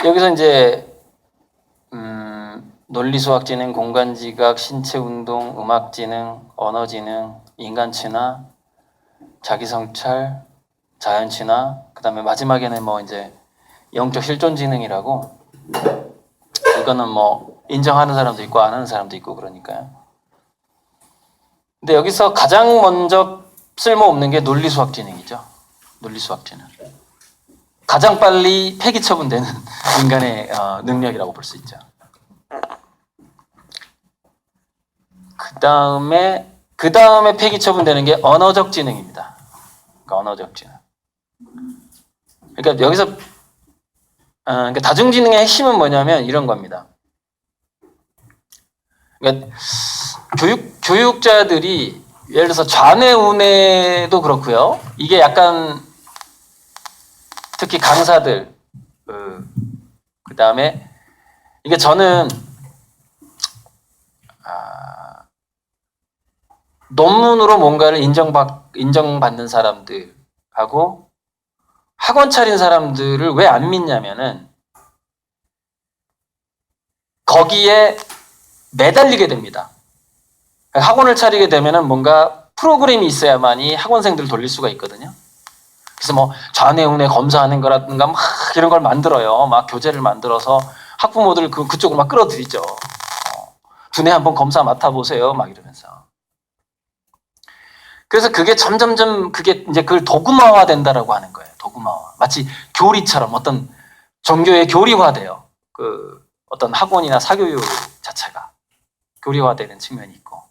여기서 이제 논리수학지능, 공간지각, 신체운동, 음악지능, 언어지능, 인간친화, 자기성찰, 자연친화, 그 다음에 마지막에는 뭐 이제 영적 실존지능이라고, 이거는 뭐 인정하는 사람도 있고 안 하는 사람도 있고 그러니까요. 근데 여기서 가장 먼저 쓸모없는 게 논리수학지능이죠. 논리수학지능. 가장 빨리 폐기 처분되는 인간의 능력이라고 볼 수 있죠. 그 다음에 폐기 처분되는 게 언어적 지능입니다. 그러니까 언어적 지능. 그러니까 여기서 그러니까 다중지능의 핵심은 뭐냐면 이런 겁니다. 그러니까 교육자들이 예를 들어서 좌뇌우뇌도 그렇고요. 이게 약간 특히 강사들 그 다음에 이게 저는 논문으로 뭔가를 인정받는 사람들하고 학원 차린 사람들을 왜 안 믿냐면은 거기에 매달리게 됩니다. 학원을 차리게 되면은 뭔가 프로그램이 있어야만이 학원생들을 돌릴 수가 있거든요. 그래서 뭐 좌뇌우뇌 검사하는 거라든가 막 이런 걸 만들어요. 막 교재를 만들어서 학부모들 그쪽으로 막 끌어들이죠. 두뇌 한번 검사 맡아보세요. 막 이러면서. 그래서 그게 점점점 그게 이제 그걸 도구마화 된다라고 하는 거예요. 도구마화. 마치 교리처럼 어떤 종교의 교리화돼요. 그 어떤 학원이나 사교육 자체가 교리화되는 측면이 있고.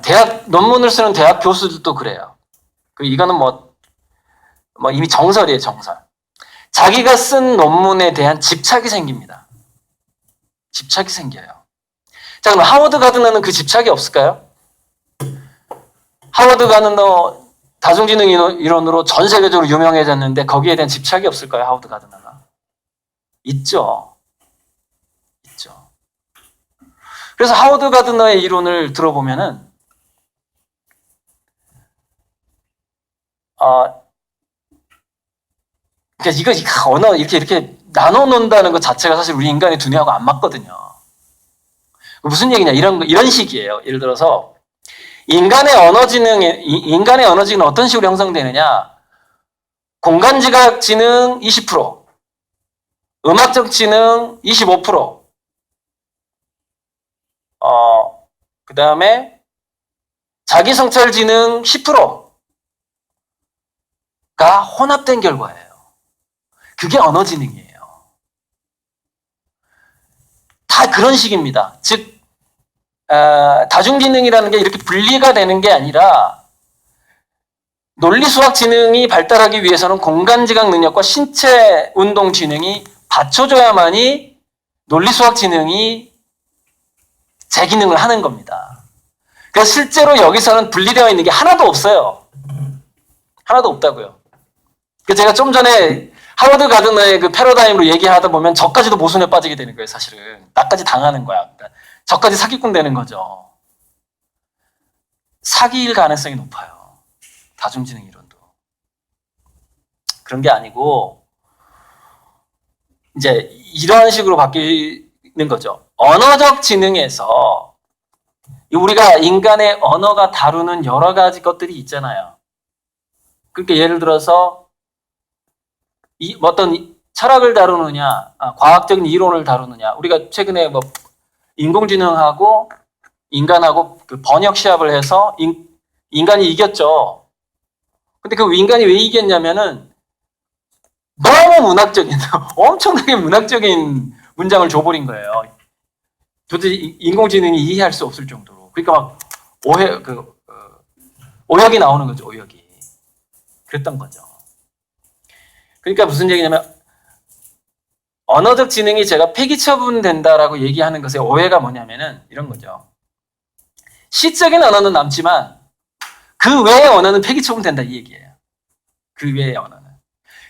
대학 논문을 쓰는 대학 교수들도 그래요. 이거는 뭐 이미 정설이에요, 정설. 자기가 쓴 논문에 대한 집착이 생깁니다. 집착이 생겨요. 자, 그럼 하워드 가드너는 그 집착이 없을까요? 하워드 가드너 다중지능 이론으로 전 세계적으로 유명해졌는데 거기에 대한 집착이 없을까요? 하워드 가드너가. 있죠. 있죠. 그래서 하워드 가드너의 이론을 들어보면은 그러니까 이거 언어 이렇게 나눠 놓는다는 것 자체가 사실 우리 인간의 두뇌하고 안 맞거든요. 무슨 얘기냐 이런 식이에요. 예를 들어서 인간의 언어지능은 어떤 식으로 형성되느냐? 공간지각 지능 20%, 음악적 지능 25%, 그 다음에 자기성찰 지능 10%가 혼합된 결과예요. 그게 언어지능이에요. 다 그런 식입니다. 즉 다중지능이라는 게 이렇게 분리가 되는 게 아니라 논리수학 지능이 발달하기 위해서는 공간지각 능력과 신체 운동 지능이 받쳐줘야만이 논리수학 지능이 제 기능을 하는 겁니다. 그래서 실제로 여기서는 분리되어 있는 게 하나도 없어요. 하나도 없다고요. 제가 좀 전에 하워드 가드너의 그 패러다임으로 얘기하다 보면 저까지도 모순에 빠지게 되는 거예요, 사실은. 나까지 당하는 거야. 그러니까 저까지 사기꾼 되는 거죠. 사기일 가능성이 높아요. 다중지능 이론도. 그런 게 아니고 이제 이런 식으로 바뀌는 거죠. 언어적 지능에서 우리가 인간의 언어가 다루는 여러 가지 것들이 있잖아요. 그러니까 예를 들어서 어떤 철학을 다루느냐, 과학적인 이론을 다루느냐. 우리가 최근에 뭐 인공지능하고 인간하고 그 번역 시합을 해서 인간이 이겼죠. 근데 그 인간이 왜 이겼냐면은 너무 문학적인, 엄청나게 문학적인 문장을 줘버린 거예요. 도대체 인공지능이 이해할 수 없을 정도로. 그러니까 막 오역이 나오는 거죠, 오역이. 그랬던 거죠. 그러니까 무슨 얘기냐면 언어적 지능이 제가 폐기 처분된다라고 얘기하는 것의 오해가 뭐냐면은 이런 거죠. 시적인 언어는 남지만 그 외의 언어는 폐기 처분된다 이 얘기예요. 그 외의 언어는.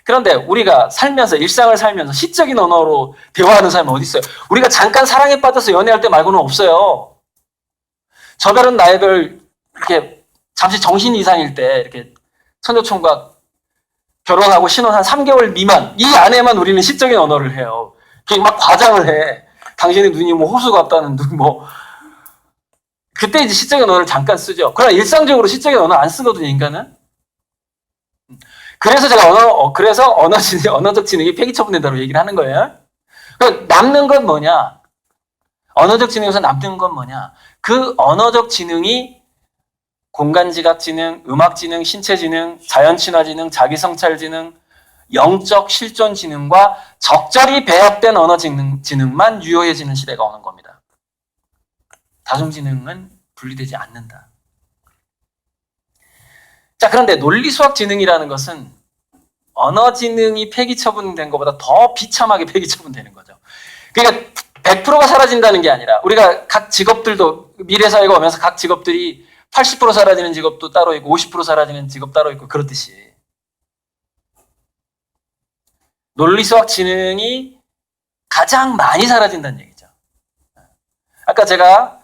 그런데 우리가 살면서 일상을 살면서 시적인 언어로 대화하는 사람이 어디 있어요? 우리가 잠깐 사랑에 빠져서 연애할 때 말고는 없어요. 저 별은 나의 별 이렇게 잠시 정신 이상일 때 이렇게 선조총각 결혼하고 신혼 한 3개월 미만 이 안에만 우리는 시적인 언어를 해요. 그게 막 과장을 해. 당신의 눈이 뭐 호수 같다는 눈 뭐. 그때 이제 시적인 언어를 잠깐 쓰죠. 그러나 일상적으로 시적인 언어 안 쓰거든요, 인간은. 그래서 제가 그래서 언어적 지능이 폐기 처분된다고 얘기를 하는 거예요. 그러니까 남는 건 뭐냐? 언어적 지능에서 남는 건 뭐냐? 그 언어적 지능이 공간지각 지능, 음악 지능, 신체 지능, 자연 친화 지능, 자기 성찰 지능, 영적 실존 지능과 적절히 배합된 언어 지능만 유효해지는 시대가 오는 겁니다. 다중지능은 분리되지 않는다. 자, 그런데 논리수학 지능이라는 것은 언어 지능이 폐기 처분된 것보다 더 비참하게 폐기 처분되는 거죠. 그러니까 100%가 사라진다는 게 아니라 우리가 각 직업들도 미래 사회가 오면서 각 직업들이 80% 사라지는 직업도 따로 있고 50% 사라지는 직업 따로 있고 그렇듯이 논리수학 지능이 가장 많이 사라진다는 얘기죠. 아까 제가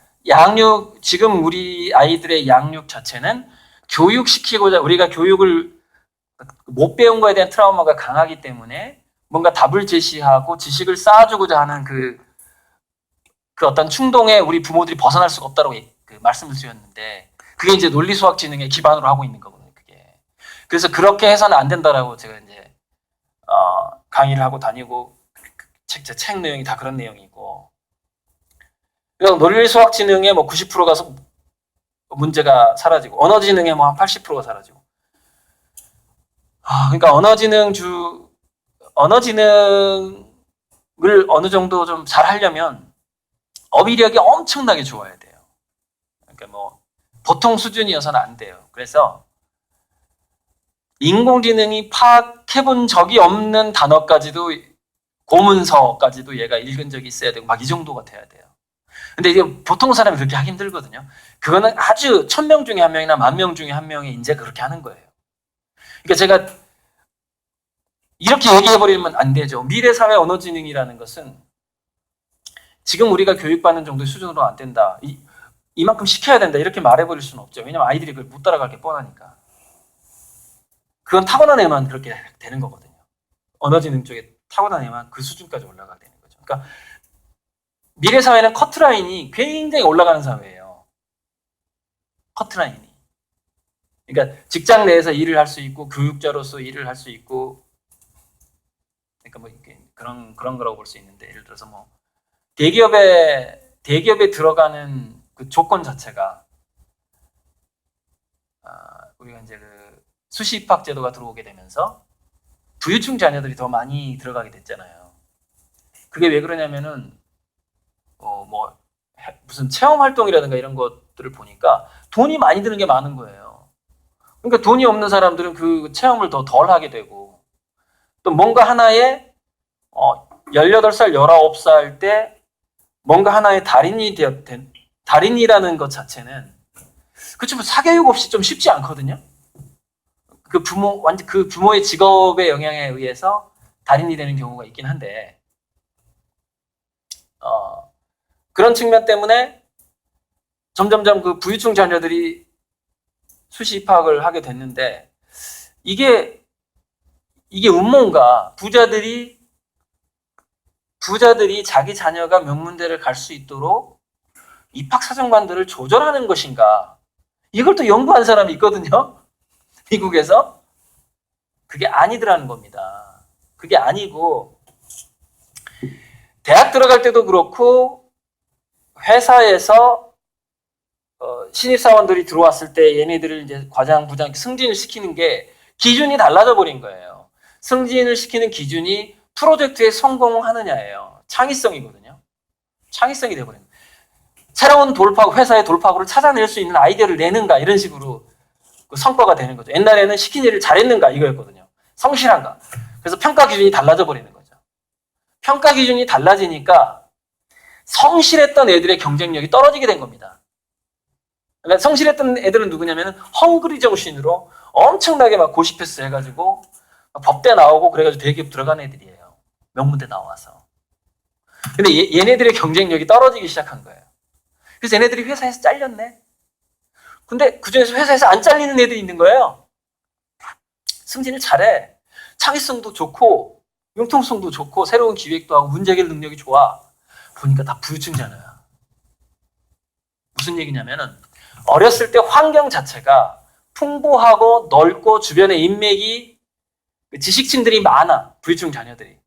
지금 우리 아이들의 양육 자체는 교육시키고자 우리가 교육을 못 배운 거에 대한 트라우마가 강하기 때문에 뭔가 답을 제시하고 지식을 쌓아주고자 하는 그 어떤 충동에 우리 부모들이 벗어날 수가 없다고 말씀을 드렸는데 그게 이제 논리수학 지능의 기반으로 하고 있는 거거든요. 그게. 그래서 그렇게 해서는 안 된다라고 제가 이제 강의를 하고 다니고 책 내용이 다 그런 내용이고. 그래서 논리수학 지능의 뭐 90%가 문제가 사라지고 언어 지능의 뭐 한 80%가 사라지고. 그러니까 언어 지능을 어느 정도 좀 잘 하려면 어휘력이 엄청나게 좋아야 돼요. 그러니까 뭐 보통 수준이어서는 안 돼요. 그래서 인공지능이 파악해본 적이 없는 단어까지도 고문서까지도 얘가 읽은 적이 있어야 되고 막 이 정도가 돼야 돼요. 근데 이게 보통 사람이 그렇게 하기 힘들거든요. 그거는 아주 1000명 중에 한 명이나 10,000명 중에 한 명이 이제 그렇게 하는 거예요. 그러니까 제가 이렇게 얘기해버리면 안 되죠. 미래사회 언어지능이라는 것은 지금 우리가 교육받는 정도의 수준으로 안 된다. 이만큼 시켜야 된다. 이렇게 말해버릴 수는 없죠. 왜냐면 아이들이 그걸 못 따라갈 게 뻔하니까. 그건 타고난 애만 그렇게 되는 거거든요. 언어지능 쪽에 타고난 애만 그 수준까지 올라가야 되는 거죠. 그러니까 미래사회는 커트라인이 굉장히 올라가는 사회예요. 커트라인이. 그러니까 직장 내에서 일을 할 수 있고 교육자로서 일을 할 수 있고 그러니까 뭐 그런 거라고 볼 수 있는데 예를 들어서 뭐 대기업에 들어가는 그 조건 자체가 우리가 이제 그 수시 입학 제도가 들어오게 되면서 부유층 자녀들이 더 많이 들어가게 됐잖아요. 그게 왜 그러냐면은 뭐 무슨 체험 활동이라든가 이런 것들을 보니까 돈이 많이 드는 게 많은 거예요. 그러니까 돈이 없는 사람들은 그 체험을 더 덜 하게 되고 또 뭔가 하나에 18살, 19살 때 뭔가 하나의 달인이라는 것 자체는 그렇지만 사교육 없이 좀 쉽지 않거든요. 그 부모의 직업의 영향에 의해서 달인이 되는 경우가 있긴 한데 그런 측면 때문에 점점점 그 부유층 자녀들이 수시 입학을 하게 됐는데 이게 음모인가? 부자들이 자기 자녀가 명문대를 갈 수 있도록 입학사정관들을 조절하는 것인가? 이걸 또 연구한 사람이 있거든요. 미국에서. 그게 아니더라는 겁니다. 그게 아니고 대학 들어갈 때도 그렇고 회사에서 신입사원들이 들어왔을 때 얘네들을 이제 과장, 부장 승진을 시키는 게 기준이 달라져 버린 거예요. 승진을 시키는 기준이 프로젝트에 성공하느냐예요. 창의성이거든요. 창의성이 돼버린 거예요. 새로운 회사의 돌파구를 찾아낼 수 있는 아이디어를 내는가 이런 식으로 그 성과가 되는 거죠. 옛날에는 시킨 일을 잘했는가 이거였거든요. 성실한가. 그래서 평가 기준이 달라져 버리는 거죠. 평가 기준이 달라지니까 성실했던 애들의 경쟁력이 떨어지게 된 겁니다. 그러니까 성실했던 애들은 누구냐면 헝그리 정신으로 엄청나게 막 고시패스 해가지고 법대 나오고 그래가지고 대기업 들어간 애들이에요. 명문대 나와서. 근데 얘네들의 경쟁력이 떨어지기 시작한 거예요. 그래서 얘네들이 회사에서 잘렸네. 근데 그중에서 회사에서 안 잘리는 애들이 있는 거예요. 승진을 잘해. 창의성도 좋고 융통성도 좋고 새로운 기획도 하고 문제 해결 능력이 좋아. 보니까 다 부유층 자녀야. 무슨 얘기냐면은 어렸을 때 환경 자체가 풍부하고 넓고 주변에 인맥이 지식층들이 많아. 부유층 자녀들이.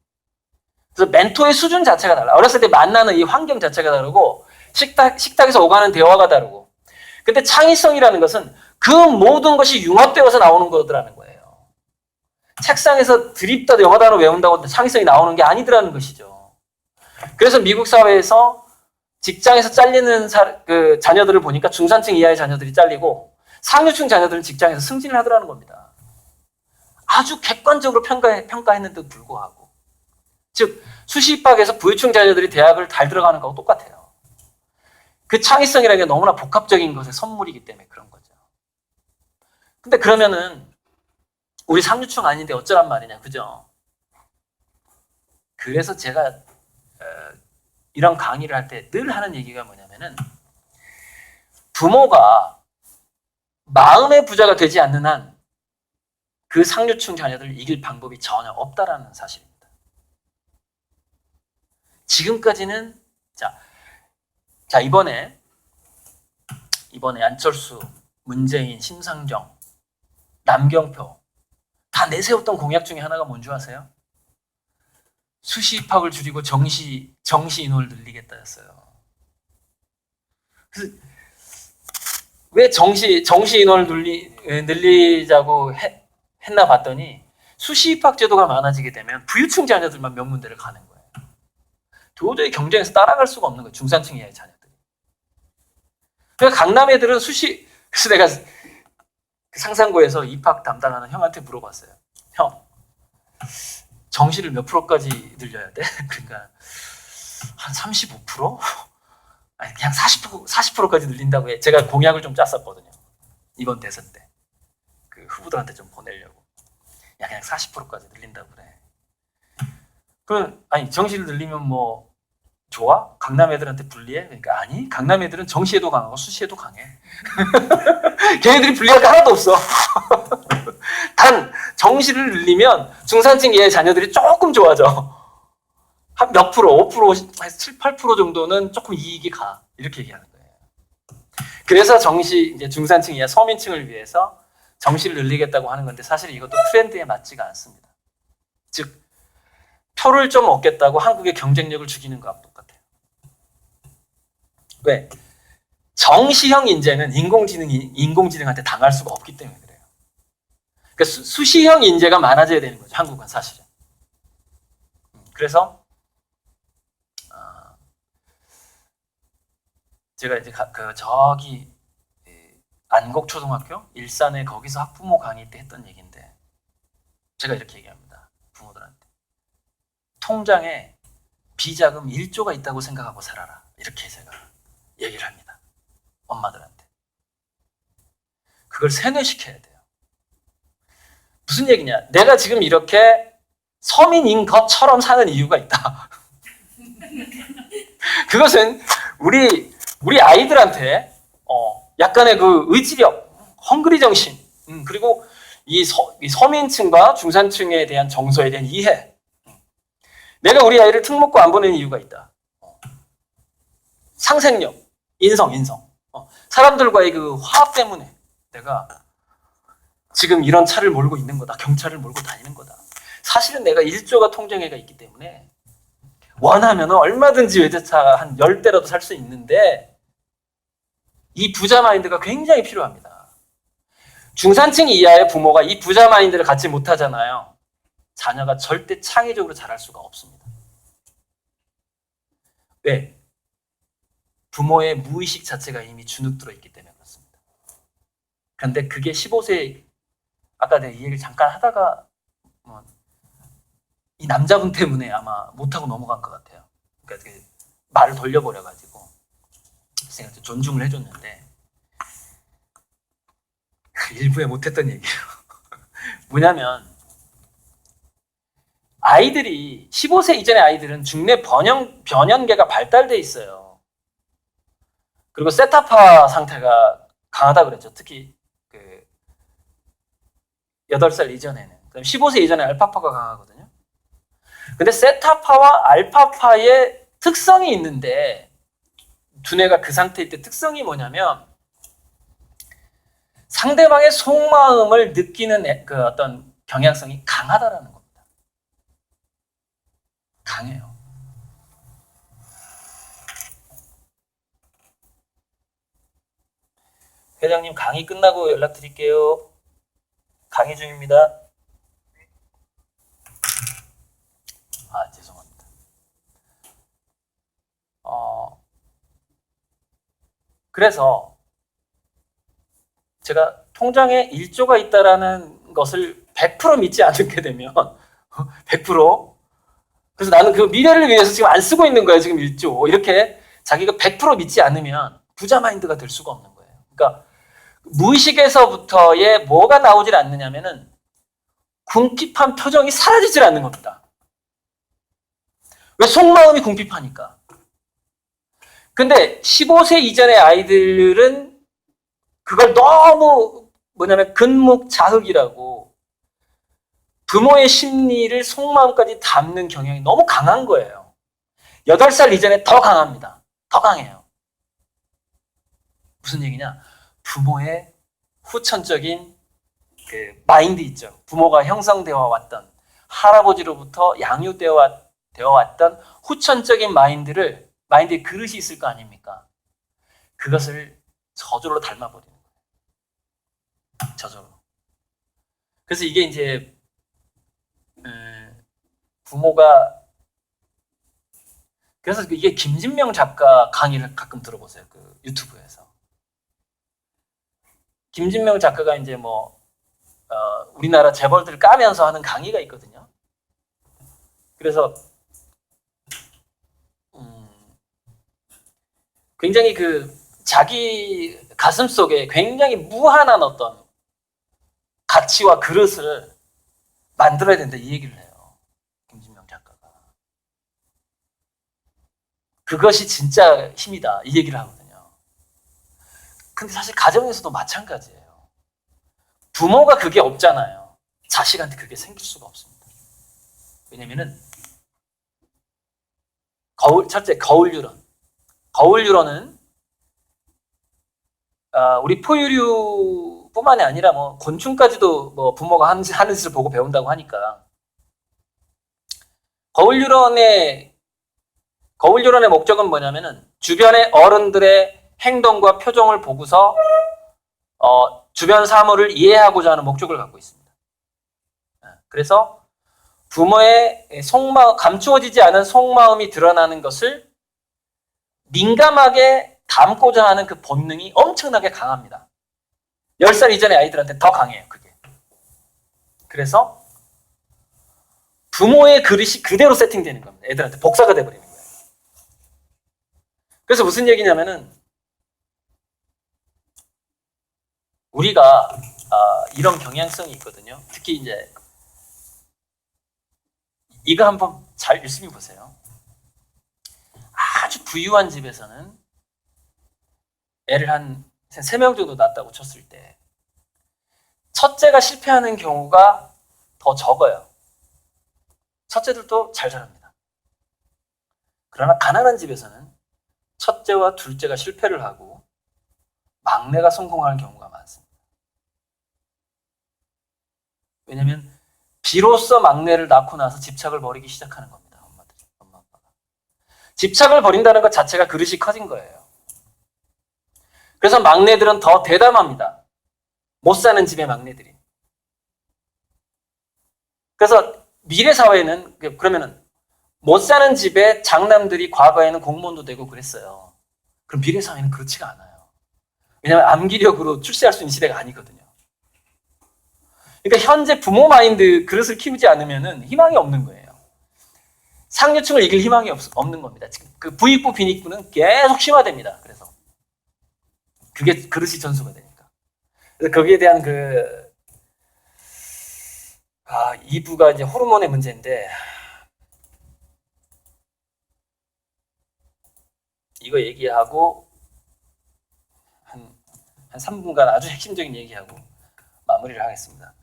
그래서 멘토의 수준 자체가 달라. 어렸을 때 만나는 이 환경 자체가 다르고 식탁에서 오가는 대화가 다르고. 근데 창의성이라는 것은 그 모든 것이 융합되어서 나오는 거더라는 거예요. 책상에서 드립다 영어 단어 외운다고 창의성이 나오는 게 아니더라는 것이죠. 그래서 미국 사회에서 직장에서 잘리는 그 자녀들을 보니까 중산층 이하의 자녀들이 잘리고 상류층 자녀들은 직장에서 승진을 하더라는 겁니다. 아주 객관적으로 평가했는데도 불구하고. 즉 수시입학에서 부유층 자녀들이 대학을 잘 들어가는 거하고 똑같아요. 그 창의성이라는 게 너무나 복합적인 것의 선물이기 때문에 그런 거죠. 근데 그러면은 우리 상류층 아닌데 어쩌란 말이냐, 그죠? 그래서 제가 이런 강의를 할 때 늘 하는 얘기가 뭐냐면은 부모가 마음의 부자가 되지 않는 한 그 상류층 자녀들을 이길 방법이 전혀 없다라는 사실입니다. 지금까지는 자 이번에 안철수, 문재인, 심상정, 남경표 다 내세웠던 공약 중에 하나가 뭔지 아세요? 수시 입학을 줄이고 정시 인원을 늘리겠다였어요. 그래서 왜 정시 인원을 늘리자고 했나 봤더니 수시 입학 제도가 많아지게 되면 부유층 자녀들만 명문대를 가는 거예요. 도저히 경쟁에서 따라갈 수가 없는 거예요. 중산층 이하의 자녀들이. 그러니까 강남 애들은 그래서 내가 상산고에서 입학 담당하는 형한테 물어봤어요. 형, 정시를 몇 프로까지 늘려야 돼? 그러니까 한 35%? 아니 그냥 40%까지 늘린다고 해. 제가 공약을 좀 짰었거든요. 이번 대선 때. 그 후보들한테 좀 보내려고. 야 그냥 40%까지 늘린다고 그래. 그럼 아니 정시를 늘리면 뭐 좋아? 강남 애들한테 불리해? 그러니까 아니 강남 애들은 정시에도 강하고 수시에도 강해. 걔네들이 불리할 게 하나도 없어. 단 정시를 늘리면 중산층 이하의 자녀들이 조금 좋아져. 한 몇 프로, 5%, 한 7, 8% 정도는 조금 이익이 가. 이렇게 얘기하는 거예요. 그래서 이제 중산층 이하 서민층을 위해서 정시를 늘리겠다고 하는 건데 사실 이것도 트렌드에 맞지가 않습니다. 즉 표를 좀 얻겠다고 한국의 경쟁력을 죽이는 거하고 똑같아요. 왜? 정시형 인재는 인공지능한테 당할 수가 없기 때문에 그래요. 그러니까 수시형 인재가 많아져야 되는 거죠. 한국은 사실은. 그래서 제가 이제 저기 안곡초등학교 일산에 거기서 학부모 강의 때 했던 얘기인데 제가 이렇게 얘기합니다. 부모들한테. 통장에 비자금 1조가 있다고 생각하고 살아라. 이렇게 제가 얘기를 합니다. 엄마들한테. 그걸 세뇌시켜야 돼요. 무슨 얘기냐? 내가 지금 이렇게 서민인 것처럼 사는 이유가 있다. 그것은 우리 아이들한테 약간의 그 의지력, 헝그리 정신, 그리고 이 서민층과 중산층에 대한 정서에 대한 이해. 내가 우리 아이를 특목고 안 보내는 이유가 있다. 상생력, 인성. 사람들과의 그 화합 때문에 내가 지금 이런 차를 몰고 있는 거다. 경차를 몰고 다니는 거다. 사실은 내가 1조가 통장에가 있기 때문에 원하면 얼마든지 외제차 한 10대라도 살 수 있는데 이 부자 마인드가 굉장히 필요합니다. 중산층 이하의 부모가 이 부자 마인드를 갖지 못하잖아요. 자녀가 절대 창의적으로 자랄 수가 없습니다. 왜? 부모의 무의식 자체가 이미 주눅들어 있기 때문에 그렇습니다. 그런데 그게 15세 아까 내가 이 얘기를 잠깐 하다가 이 남자분 때문에 아마 못하고 넘어간 것 같아요. 그러니까 말을 돌려버려가지고 제가 존중을 해줬는데 일부에 못했던 얘기예요. 뭐냐면 아이들이 15세 이전의 아이들은 중뇌 변연계가 발달돼 있어요. 그리고 세타파 상태가 강하다 그랬죠. 특히 8살 이전에는. 그럼 15세 이전에 알파파가 강하거든요. 근데 세타파와 알파파의 특성이 있는데 두뇌가 그 상태일 때 특성이 뭐냐면 상대방의 속마음을 느끼는 그 어떤 경향성이 강하다라는 겁니다. 강해요. 회장님 강의 끝나고 연락드릴게요. 강의 중입니다. 아, 죄송합니다. 그래서 제가 통장에 1조가 있다라는 것을 100% 믿지 않게 되면 100% 그래서 나는 그 미래를 위해서 지금 안 쓰고 있는 거예요. 지금 1조. 이렇게 자기가 100% 믿지 않으면 부자 마인드가 될 수가 없는 거예요. 그러니까 무의식에서부터의 뭐가 나오질 않느냐면은 궁핍한 표정이 사라지질 않는 겁니다. 왜? 속마음이 궁핍하니까. 근데 15세 이전의 아이들은 그걸 너무 뭐냐면 근묵자흑이라고 부모의 심리를 속마음까지 담는 경향이 너무 강한 거예요. 8살 이전에 더 강합니다. 더 강해요. 무슨 얘기냐? 부모의 후천적인 그 마인드 있죠. 부모가 형성되어 왔던 할아버지로부터 양육되어 왔던 후천적인 마인드의 그릇이 있을 거 아닙니까? 그것을 저절로 닮아버리는 거예요. 저절로. 그래서 이게 이제 부모가 그래서 이게 김진명 작가 강의를 가끔 들어보세요. 그 유튜브에서. 김진명 작가가 이제 우리나라 재벌들 까면서 하는 강의가 있거든요. 그래서 굉장히 그 자기 가슴 속에 굉장히 무한한 어떤 가치와 그릇을 만들어야 된다 이 얘기를 해요. 김진명 작가가. 그것이 진짜 힘이다 이 얘기를 하거든요. 근데 사실 가정에서도 마찬가지예요. 부모가 그게 없잖아요. 자식한테 그게 생길 수가 없습니다. 왜냐면은 첫째 거울 유런. 거울 유런은 우리 포유류뿐만이 아니라 곤충까지도 부모가 하는 짓을 보고 배운다고 하니까 거울 유런의 목적은 뭐냐면은 주변의 어른들의 행동과 표정을 보고서 주변 사물을 이해하고자 하는 목적을 갖고 있습니다. 그래서 부모의 감추어지지 않은 속마음이 드러나는 것을 민감하게 담고자 하는 그 본능이 엄청나게 강합니다. 10살 이전의 아이들한테 더 강해요, 그게. 그래서 부모의 그릇이 그대로 세팅되는 겁니다. 애들한테 복사가 돼버리는 거예요. 그래서 무슨 얘기냐면은 우리가 이런 경향성이 있거든요. 특히 이제 이거 한번 잘 열심히 보세요. 아주 부유한 집에서는 애를 한 3명 정도 낳았다고 쳤을 때 첫째가 실패하는 경우가 더 적어요. 첫째들도 잘 자랍니다. 그러나 가난한 집에서는 첫째와 둘째가 실패를 하고 막내가 성공하는 경우가 많습니다. 왜냐하면 비로소 막내를 낳고 나서 집착을 버리기 시작하는 겁니다. 엄마 아빠가. 집착을 버린다는 것 자체가 그릇이 커진 거예요. 그래서 막내들은 더 대담합니다. 못 사는 집의 막내들이. 그래서 미래 사회는 그러면은 못 사는 집의 장남들이 과거에는 공무원도 되고 그랬어요. 그럼 미래 사회는 그렇지가 않아요. 왜냐하면 암기력으로 출세할 수 있는 시대가 아니거든요. 그러니까 현재 부모 마인드 그릇을 키우지 않으면은 희망이 없는 거예요. 상류층을 이길 희망이 없는 겁니다. 지금 그 부익부 빈익부는 계속 심화됩니다. 그래서 그게 그릇이 전수가 되니까. 그래서 거기에 대한 2부가 이제 호르몬의 문제인데 이거 얘기하고 한 3분간 아주 핵심적인 얘기하고 마무리를 하겠습니다.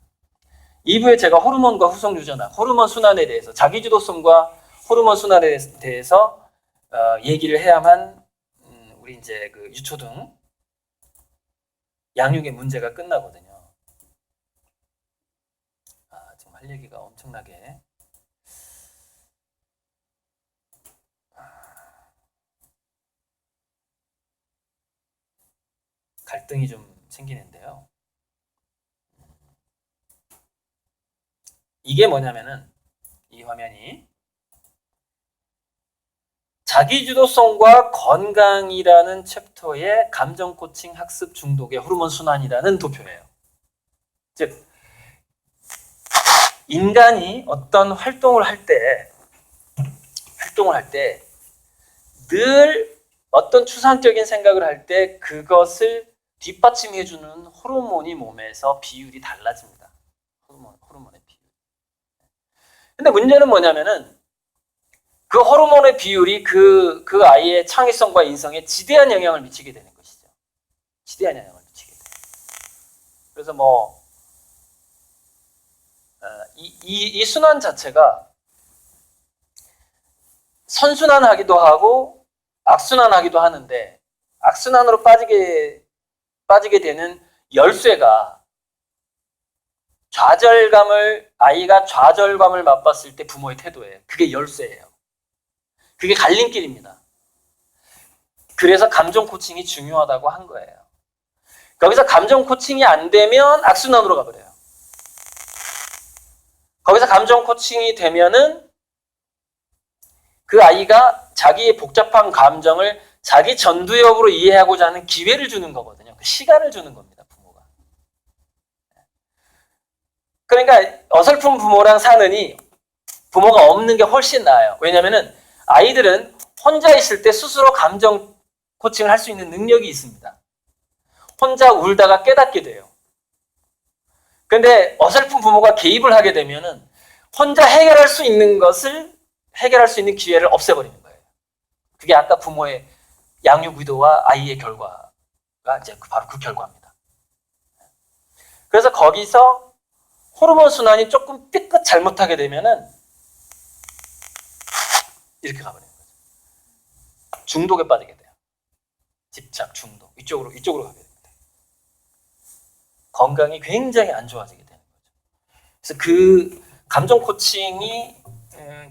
2부에 제가 호르몬과 후속 유전학, 호르몬 순환에 대해서, 자기주도성과 호르몬 순환에 대해서 얘기를 해야만 우리 이제 그 유초등 양육의 문제가 끝나거든요. 지금 할 얘기가 엄청나게 갈등이 좀 생기는데요. 이게 뭐냐면은 이 화면이 자기주도성과 건강이라는 챕터의 감정 코칭 학습 중독의 호르몬 순환이라는 도표예요. 즉 인간이 어떤 활동을 할 때 늘 어떤 추상적인 생각을 할 때 그것을 뒷받침해주는 호르몬이 몸에서 비율이 달라집니다. 호르몬의 비율. 근데 문제는 뭐냐면은 그 호르몬의 비율이 그 아이의 창의성과 인성에 지대한 영향을 미치게 되는 것이죠. 지대한 영향을 미치게 돼요. 그래서 뭐 이 순환 자체가 선순환하기도 하고 악순환하기도 하는데 악순환으로 빠지게 되는 열쇠가 아이가 좌절감을 맛봤을 때 부모의 태도예요. 그게 열쇠예요. 그게 갈림길입니다. 그래서 감정 코칭이 중요하다고 한 거예요. 거기서 감정 코칭이 안 되면 악순환으로 가버려요. 거기서 감정 코칭이 되면은 그 아이가 자기의 복잡한 감정을 자기 전두엽으로 이해하고자 하는 기회를 주는 거거든요. 그 시간을 주는 겁니다, 부모가. 그러니까 어설픈 부모랑 사느니 부모가 없는 게 훨씬 나아요. 왜냐면은 아이들은 혼자 있을 때 스스로 감정 코칭을 할 수 있는 능력이 있습니다. 혼자 울다가 깨닫게 돼요. 근데 어설픈 부모가 개입을 하게 되면은 혼자 해결할 수 있는 기회를 없애버리는 거예요. 그게 아까 부모의 양육 의도와 아이의 결과가 이제 바로 그 결과입니다. 그래서 거기서 호르몬 순환이 조금 삐끗 잘못하게 되면은 이렇게 가버리는 거죠. 중독에 빠지게 돼요. 집착, 중독. 이쪽으로 가게 됩니다. 건강이 굉장히 안 좋아지게 되는 거죠. 그래서 그 감정 코칭이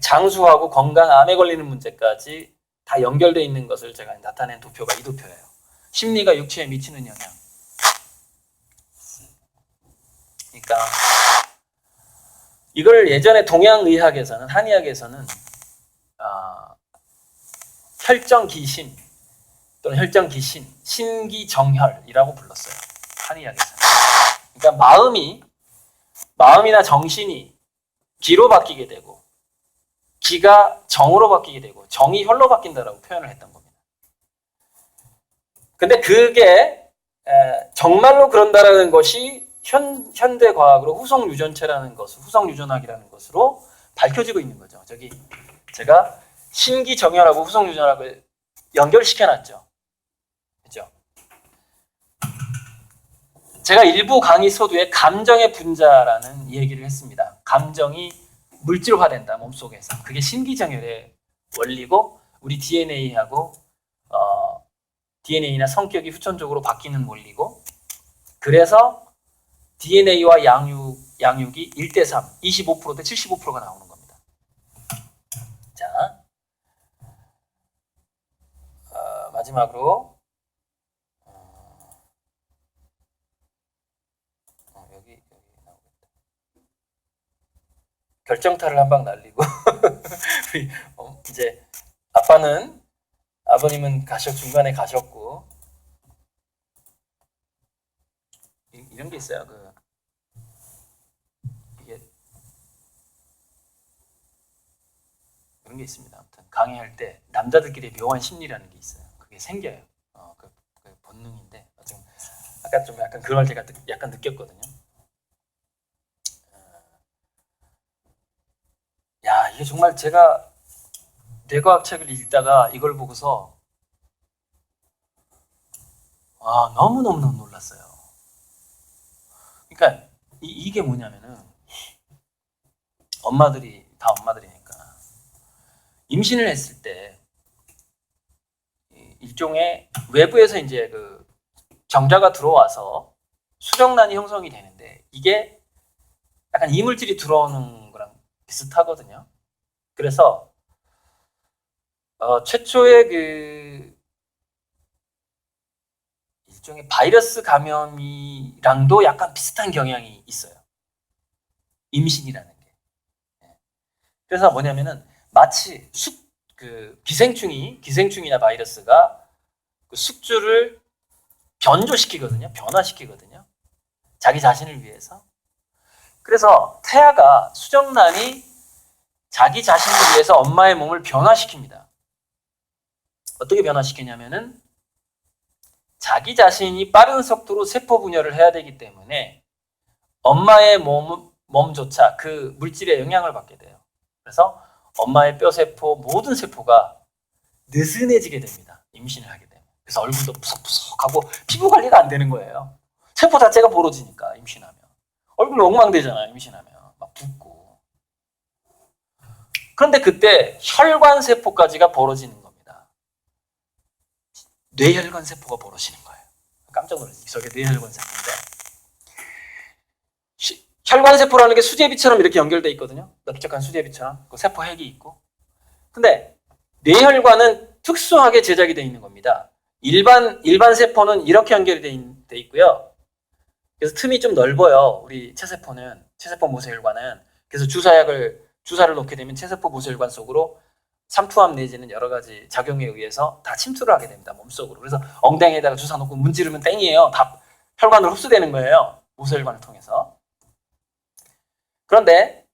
장수하고 건강, 암에 걸리는 문제까지 다 연결되어 있는 것을 제가 나타낸 도표가 이 도표예요. 심리가 육체에 미치는 영향. 그러니까 이걸 예전에 동양의학에서는, 한의학에서는 혈정기신 또는 혈정기신, 신기정혈이라고 불렀어요. 한의학에서는. 그러니까 마음이나 정신이 기로 바뀌게 되고 기가 정으로 바뀌게 되고 정이 혈로 바뀐다라고 표현을 했던 겁니다. 근데 그게 정말로 그런다라는 것이 현대 과학으로 후속 유전학이라는 것으로 밝혀지고 있는 거죠. 저기 제가 신기정혈하고 후속 유전학을 연결시켜놨죠. 그죠? 제가 일부 강의 서두에 감정의 분자라는 얘기를 했습니다. 감정이 물질화된다, 몸속에서. 그게 신기정혈의 원리고 우리 DNA하고 DNA나 성격이 후천적으로 바뀌는 원리고, 그래서 DNA와 양육이 1대3, 25% 대 75%가 나오는 겁니다. 자, 마지막으로 여기 나오겠다. 결정타를 한 방 날리고 이제 아버님은 중간에 가셨고, 이런 게 있어요. 이게 이런 게 있습니다. 아무튼 강의할 때 남자들끼리 묘한 심리라는 게 있어요. 그게 생겨요. 그 본능인데 지금 아까 좀 약간 그걸 제가 약간 느꼈거든요. 야, 이게 정말 제가 뇌과학 책을 읽다가 이걸 보고서 너무너무 놀랐어요. 그러니까 이게 뭐냐면은 엄마들이 다 엄마들이니까 임신을 했을 때 일종의 외부에서 이제 그 정자가 들어와서 수정란이 형성이 되는데 이게 약간 이물질이 들어오는 거랑 비슷하거든요. 그래서 최초의 그 일종의 바이러스 감염이랑도 약간 비슷한 경향이 있어요. 임신이라는 게. 그래서 뭐냐면은 마치 그 기생충이나 바이러스가 그 숙주를 변조시키거든요. 변화시키거든요. 자기 자신을 위해서. 그래서 태아가 수정란이 자기 자신을 위해서 엄마의 몸을 변화시킵니다. 어떻게 변화시키냐면은 자기 자신이 빠른 속도로 세포 분열을 해야 되기 때문에 엄마의 몸조차 그 물질에 영향을 받게 돼요. 그래서 엄마의 뼈세포, 모든 세포가 느슨해지게 됩니다. 임신을 하게 되면. 그래서 얼굴도 푸석푸석하고 피부 관리가 안 되는 거예요. 세포 자체가 벌어지니까 임신하면. 얼굴 엉망되잖아요. 임신하면. 막 붓고. 그런데 그때 혈관 세포까지가 벌어지는 겁니다. 뇌혈관 세포가 벌어지는 거예요. 깜짝 놀랐어요. 저게 뇌혈관 세포인데. 혈관 세포라는 게 수제비처럼 이렇게 연결돼 있거든요. 넓적한 수제비처럼. 그 세포 핵이 있고. 근데 뇌혈관은 특수하게 제작이 되어 있는 겁니다. 일반 세포는 이렇게 연결이 돼 있고요. 그래서 틈이 좀 넓어요. 우리 체세포 모세혈관은. 그래서 주사를 놓게 되면 체세포 모세혈관 속으로 삼투압 내지는 여러 가지 작용에 의해서 다 침투를 하게 됩니다. 몸속으로. 그래서 엉덩이에다가 주사 놓고 문지르면 땡이에요. 다 혈관으로 흡수되는 거예요. 모세혈관을 통해서. 그런데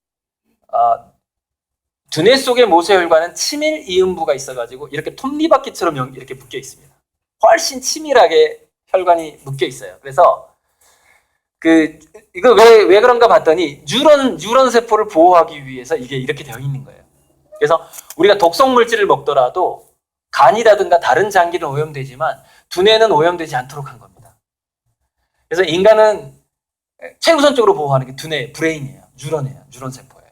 두뇌 속의 모세혈관은 치밀 이음부가 있어가지고 이렇게 톱니바퀴처럼 이렇게 묶여 있습니다. 훨씬 치밀하게 혈관이 묶여 있어요. 그래서 이거 왜 그런가 봤더니 뉴런 세포를 보호하기 위해서 이게 이렇게 되어 있는 거예요. 그래서 우리가 독성 물질을 먹더라도 간이라든가 다른 장기는 오염되지만 두뇌는 오염되지 않도록 한 겁니다. 그래서 인간은 최우선적으로 보호하는 게 두뇌, 브레인이에요. 뉴런 세포예요.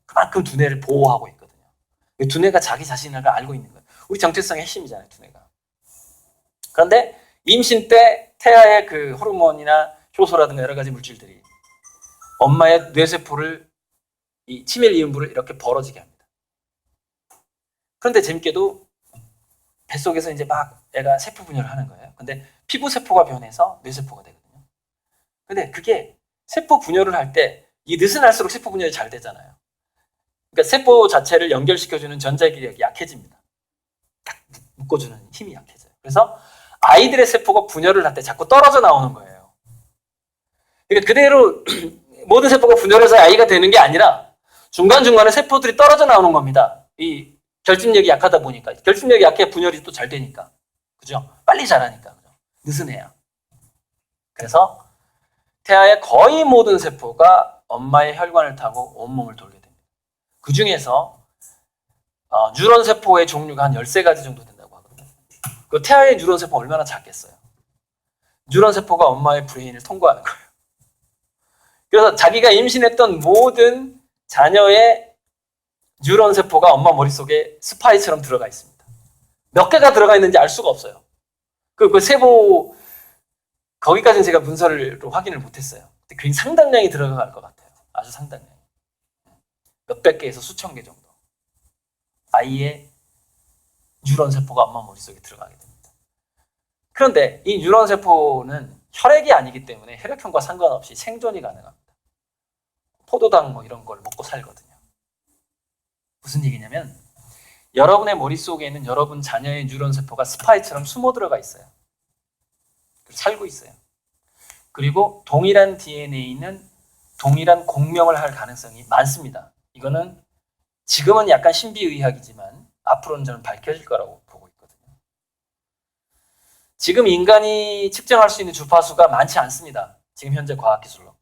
그만큼 두뇌를 보호하고 있거든요. 두뇌가 자기 자신을 알고 있는 거예요. 우리 정체성의 핵심이잖아요, 두뇌가. 그런데 임신 때 태아의 그 호르몬이나 효소라든가 여러 가지 물질들이 엄마의 뇌세포를 이 치밀 이음부를 이렇게 벌어지게 합니다. 그런데 재밌게도 뱃속에서 이제 막 애가 세포 분열을 하는 거예요. 근데 피부 세포가 변해서 뇌세포가 되거든요. 근데 그게 세포 분열을 할 때 이 느슨할수록 세포 분열이 잘 되잖아요. 그러니까 세포 자체를 연결시켜주는 전자기력이 약해집니다. 딱 묶어주는 힘이 약해져요. 그래서 아이들의 세포가 분열을 할 때 자꾸 떨어져 나오는 거예요. 그러니까 그대로 모든 세포가 분열해서 아이가 되는 게 아니라 중간중간에 세포들이 떨어져 나오는 겁니다. 이 결집력이 약하다 보니까. 결집력이 약해 분열이 또 잘 되니까. 그죠? 빨리 자라니까. 그죠? 느슨해요. 그래서 태아의 거의 모든 세포가 엄마의 혈관을 타고 온몸을 돌게 됩니다. 그 중에서 뉴런 세포의 종류가 한 13가지 정도 된다고 하거든요. 그 태아의 뉴런 세포가 얼마나 작겠어요. 뉴런 세포가 엄마의 브레인을 통과하는 거예요. 그래서 자기가 임신했던 모든 자녀의 뉴런 세포가 엄마 머릿속에 스파이처럼 들어가 있습니다. 몇 개가 들어가 있는지 알 수가 없어요. 그 세포 거기까지는 제가 문서로 확인을 못했어요. 근데 굉장히 상당량이 들어갈 것 같아요. 아주 상당량. 몇백 개에서 수천 개 정도. 아이의 뉴런 세포가 엄마 머릿속에 들어가게 됩니다. 그런데 이 뉴런 세포는 혈액이 아니기 때문에 혈액형과 상관없이 생존이 가능합니다. 포도당 뭐 이런 걸 먹고 살거든요. 무슨 얘기냐면 여러분의 머릿속에는 여러분 자녀의 뉴런 세포가 스파이처럼 숨어 들어가 있어요. 살고 있어요. 그리고 동일한 DNA는 동일한 공명을 할 가능성이 많습니다. 이거는 지금은 약간 신비의학이지만 앞으로는 저는 밝혀질 거라고 보고 있거든요. 지금 인간이 측정할 수 있는 주파수가 많지 않습니다. 지금 현재 과학기술로.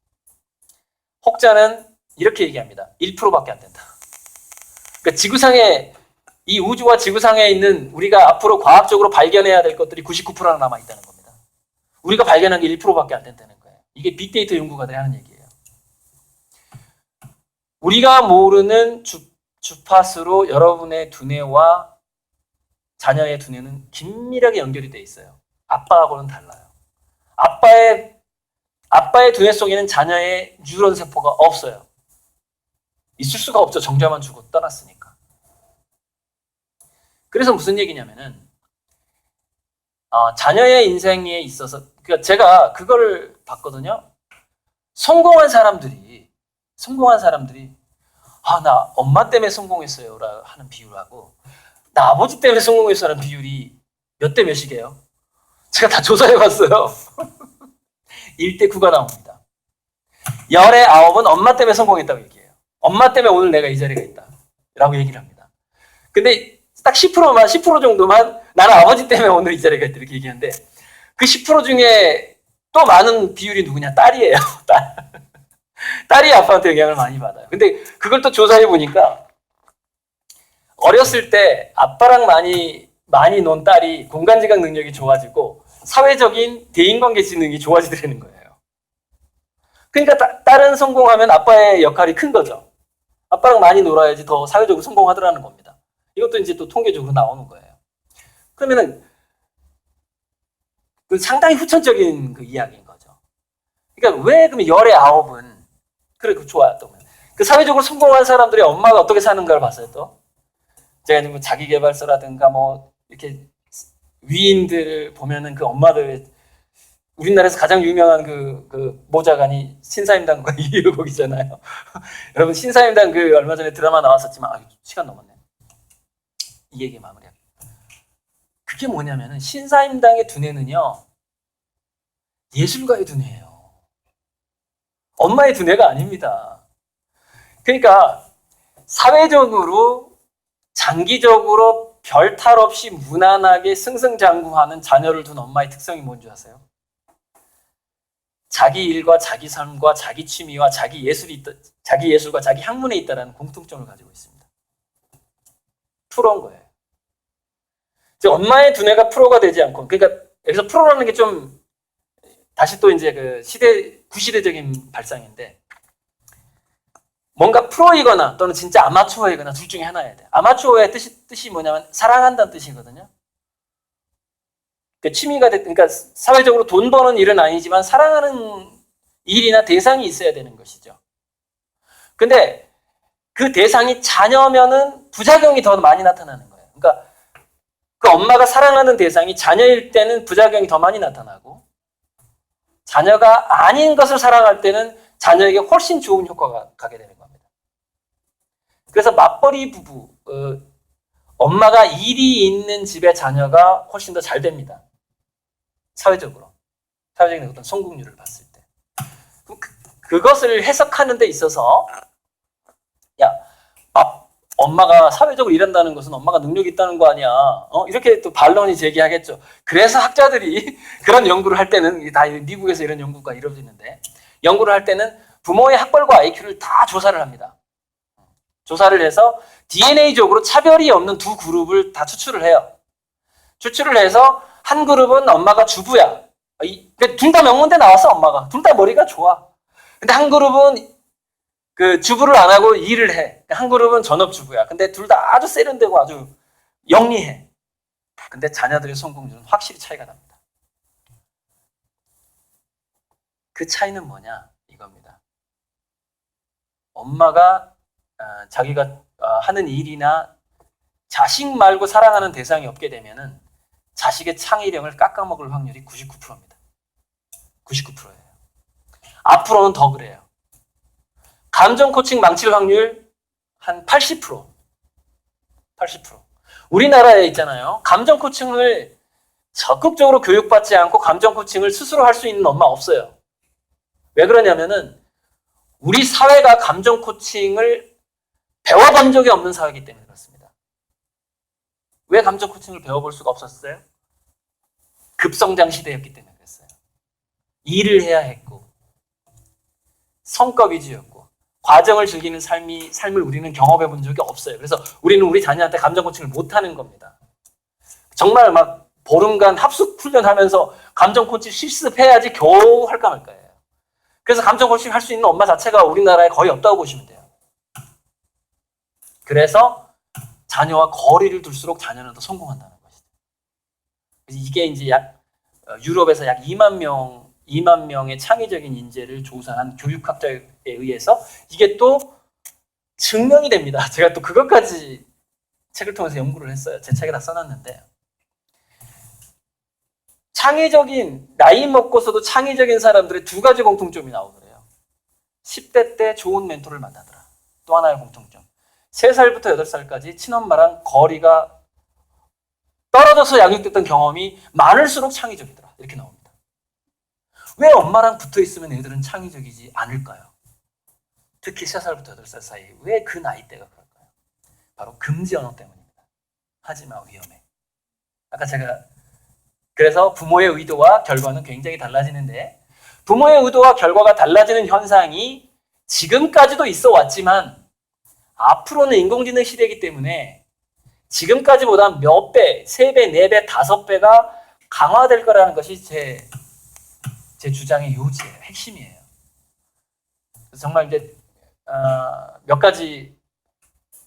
혹자는 이렇게 얘기합니다. 1%밖에 안 된다. 그러니까 지구상에 이 우주와 지구상에 있는 우리가 앞으로 과학적으로 발견해야 될 것들이 99%나 남아있다는 겁니다. 우리가 발견한 게 1%밖에 안 된다는 거예요. 이게 빅데이터 연구가들이 하는 얘기예요. 우리가 모르는 주파수로 여러분의 두뇌와 자녀의 두뇌는 긴밀하게 연결이 돼 있어요. 아빠하고는 달라요. 아빠의 두뇌 속에는 자녀의 뉴런 세포가 없어요. 있을 수가 없죠. 정자만 주고 떠났으니까. 그래서 무슨 얘기냐면은 자녀의 인생에 있어서 그러니까 제가 그걸 봤거든요. 성공한 사람들이 나 엄마 때문에 성공했어요 하는 비율하고 나 아버지 때문에 성공했어라는 비율이 몇 대 몇이게요? 제가 다 조사해봤어요. 1대 9가 나옵니다. 열의 9은 엄마 때문에 성공했다고 얘기해요. 엄마 때문에 오늘 내가 이 자리가 있다 라고 얘기를 합니다. 근데 딱 10% 정도만 나는 아버지 때문에 오늘 이 자리가 있다 이렇게 얘기하는데 그 10% 중에 또 많은 비율이 누구냐? 딸이에요. 딸이 아빠한테 영향을 많이 받아요. 근데 그걸 또 조사해 보니까 어렸을 때 아빠랑 많이 논 딸이 공간지각 능력이 좋아지고 사회적인 대인관계 지능이 좋아지더라는 거예요. 그러니까 딸은 성공하면 아빠의 역할이 큰 거죠. 아빠랑 많이 놀아야지 더 사회적으로 성공하더라는 겁니다. 이것도 이제 또 통계적으로 나오는 거예요. 그러면은 그 상당히 후천적인 그 이야기인 거죠. 그러니까 왜 그러면 열의 9은 그래 좋아요. 또 그 사회적으로 성공한 사람들이 엄마가 어떻게 사는가를 봤어요. 또 제가 뭐 자기계발서라든가 뭐 이렇게 위인들을 보면은 그 엄마들 우리나라에서 가장 유명한 그 모자관이 신사임당과 이유곡이잖아요. 여러분 신사임당 그 얼마 전에 드라마 나왔었지만 시간 넘었네. 이 얘기 마무리할게요. 그게 뭐냐면은 신사임당의 두뇌는요 예술가의 두뇌예요. 엄마의 두뇌가 아닙니다. 그러니까 사회적으로 장기적으로 별 탈 없이 무난하게 승승장구하는 자녀를 둔 엄마의 특성이 뭔지 아세요? 자기 일과 자기 삶과 자기 취미와 자기 예술과 자기 학문에 있다는 공통점을 가지고 있습니다. 프로인 거예요. 즉 엄마의 두뇌가 프로가 되지 않고 그러니까 여기서 프로라는 게 좀 다시 또 이제 그 구시대적인 발상인데 뭔가 프로이거나 또는 진짜 아마추어이거나 둘 중에 하나여야 돼. 아마추어의 뜻이 뭐냐면 사랑한다는 뜻이거든요. 그 취미가 그러니까 사회적으로 돈 버는 일은 아니지만 사랑하는 일이나 대상이 있어야 되는 것이죠. 근데 그 대상이 자녀면은 부작용이 더 많이 나타나는 거예요. 그러니까 그 엄마가 사랑하는 대상이 자녀일 때는 부작용이 더 많이 나타나고 자녀가 아닌 것을 사랑할 때는 자녀에게 훨씬 좋은 효과가 가게 되는 겁니다. 그래서 맞벌이 부부, 엄마가 일이 있는 집의 자녀가 훨씬 더 잘 됩니다. 사회적인 어떤 성공률을 봤을 때. 그것을 해석하는 데 있어서 엄마가 사회적으로 일한다는 것은 엄마가 능력이 있다는 거 아니야. 이렇게 또 반론이 제기하겠죠. 그래서 학자들이 그런 연구를 할 때는 다 미국에서 이런 연구가 이루어지는데 연구를 할 때는 부모의 학벌과 IQ를 다 조사를 합니다. 조사를 해서 DNA적으로 차별이 없는 두 그룹을 다 추출을 해요. 추출을 해서 한 그룹은 엄마가 주부야. 둘 다 명문대 나왔어 엄마가. 둘 다 머리가 좋아. 근데 한 그룹은 그 주부를 안 하고 일을 해. 한 그룹은 전업주부야. 근데 둘 다 아주 세련되고 아주 영리해. 근데 자녀들의 성공률은 확실히 차이가 납니다. 그 차이는 뭐냐? 이겁니다. 엄마가 자기가 하는 일이나 자식 말고 사랑하는 대상이 없게 되면은 자식의 창의력을 깎아먹을 확률이 99%입니다. 99%예요. 앞으로는 더 그래요. 감정 코칭 망칠 확률 한 80%. 80%. 우리나라에 있잖아요. 감정 코칭을 적극적으로 교육받지 않고 감정 코칭을 스스로 할 수 있는 엄마 없어요. 왜 그러냐면은 우리 사회가 감정 코칭을 배워본 적이 없는 사회이기 때문에 그렇습니다. 왜 감정 코칭을 배워볼 수가 없었어요? 급성장 시대였기 때문에 그랬어요. 일을 해야 했고 성과 위주였고 과정을 즐기는 삶을 우리는 경험해 본 적이 없어요. 그래서 우리는 우리 자녀한테 감정 코칭을 못하는 겁니다. 정말 막 보름간 합숙 훈련하면서 감정 코칭 실습해야지 겨우 할까 말까예요. 그래서 감정 코칭 할 수 있는 엄마 자체가 우리나라에 거의 없다고 보시면 돼요. 그래서 자녀와 거리를 둘수록 자녀는 더 성공한다는 것이죠. 이게 이제 유럽에서 약 2만 명의 창의적인 인재를 조사한 교육학자에 의해서 이게 또 증명이 됩니다. 제가 또 그것까지 책을 통해서 연구를 했어요. 제 책에 다 써놨는데, 창의적인, 나이 먹고서도 창의적인 사람들의 두 가지 공통점이 나오더래요. 10대 때 좋은 멘토를 만나더라. 또 하나의 공통점. 3살부터 8살까지 친엄마랑 거리가 떨어져서 양육됐던 경험이 많을수록 창의적이더라. 이렇게 나옵니다. 왜 엄마랑 붙어 있으면 애들은 창의적이지 않을까요? 특히 3살부터 8살 사이. 왜 그 나이대가 그럴까요? 바로 금지 언어 때문입니다. 하지마, 위험해. 아까 제가 그래서 부모의 의도와 결과는 굉장히 달라지는데, 부모의 의도와 결과가 달라지는 현상이 지금까지도 있어 왔지만 앞으로는 인공지능 시대이기 때문에 지금까지보다 몇 배, 3배, 4배, 5배가 강화될 거라는 것이 제 주장의 요지예요. 핵심이에요. 그래서 정말 이제 몇 가지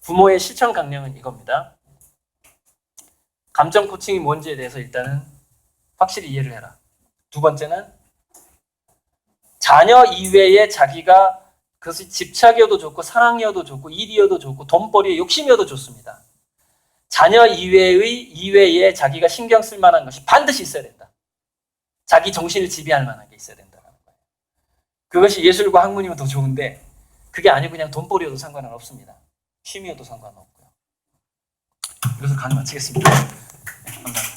부모의 실천 강령은 이겁니다. 감정 코칭이 뭔지에 대해서 일단은 확실히 이해를 해라. 두 번째는 자녀 이외에 자기가 그것이 집착이어도 좋고 사랑이어도 좋고 일이어도 좋고 돈벌이에 욕심이어도 좋습니다. 자녀 이외에 자기가 신경 쓸 만한 것이 반드시 있어야 된다. 자기 정신을 지배할 만한 게 있어야 된다는 거예요. 그것이 예술과 학문이면 더 좋은데 그게 아니고 그냥 돈벌이여도 상관은 없습니다. 취미여도 상관은 없고요. 이것을 강의 마치겠습니다. 네, 감사합니다.